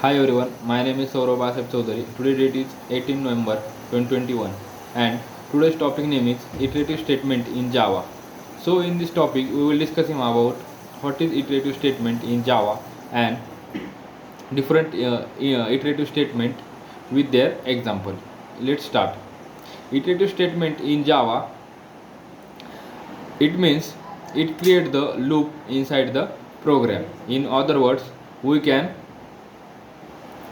Hi everyone, my name is Saurabh Asif Chaudhary. Today date is 18 November 2021 and today's topic name is iterative statement in Java. So in this topic we will discussing about what is iterative statement in Java and different iterative statement with their example. Let's start. Iterative statement in Java, it means it creates the loop inside the program. In other words, we can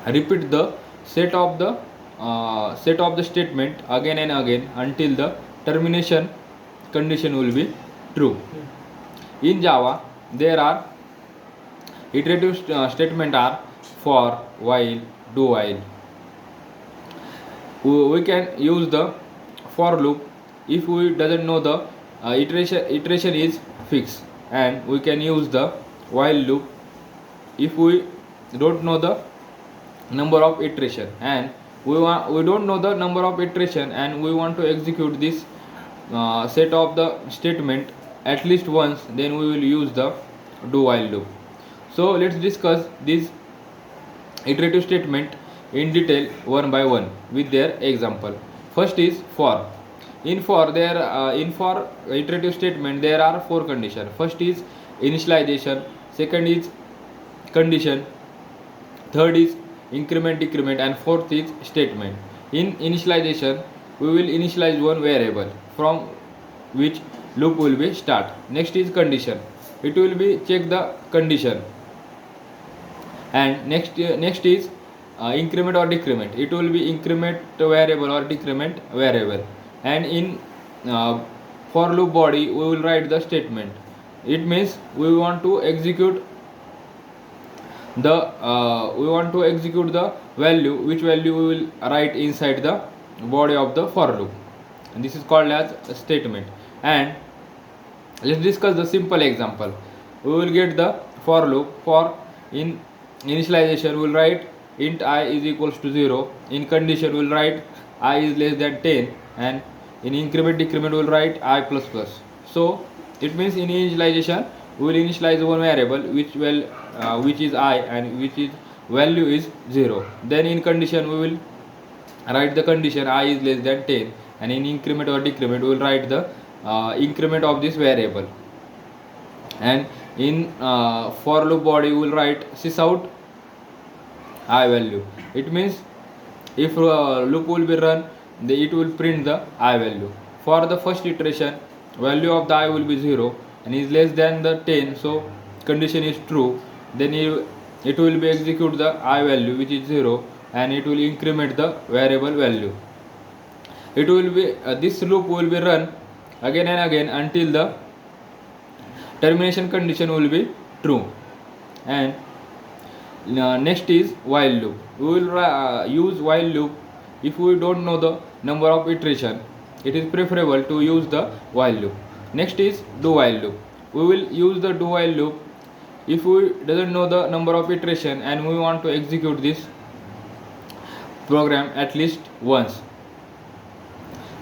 repeat the set of the statement again and again until the termination condition will be true. In Java, there are iterative statement are for, while, do while. We can use the for loop if we doesn't know the iteration is fixed, and we can use the while loop if we don't know the number of iteration, and we don't know the number of iteration and we want to execute this set of the statement at least once, then we will use the do while loop. So let's discuss this iterative statement in detail one by one with their example. First is for. In for iterative statement there are four conditions. First is initialization, second is condition, third is increment decrement, and fourth is statement. In initialization we will initialize one variable from which loop will be start. Next is condition, it will be check the condition, and next is increment or decrement, it will be increment variable or decrement variable. And in for loop body we will write the statement. It means we want to execute the value, which value we will write inside the body of the for loop, and this is called as a statement. And let's discuss the simple example. We will get the for loop. For in initialization we will write int I is equals to 0. In condition we will write I is less than 10, and in increment decrement we will write I plus plus. So it means in initialization we will initialize one variable which is I and which is value is 0. Then in condition we will write the condition I is less than 10, and in increment or decrement we will write the increment of this variable. And in for loop body we will write sysout I value. It means if loop will be run, it will print the I value. For the first iteration value of the I will be 0 and is less than the 10, so condition is true. Then it will be execute the I value which is 0, and it will increment the variable value. It will be this loop will be run again and again until the termination condition will be true. And next is while loop. We will use while loop if we don't know the number of iteration. It is preferable to use the while loop. Next is do while loop. We will use the do while loop if we doesn't know the number of iteration and we want to execute this program at least once.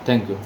Thank you.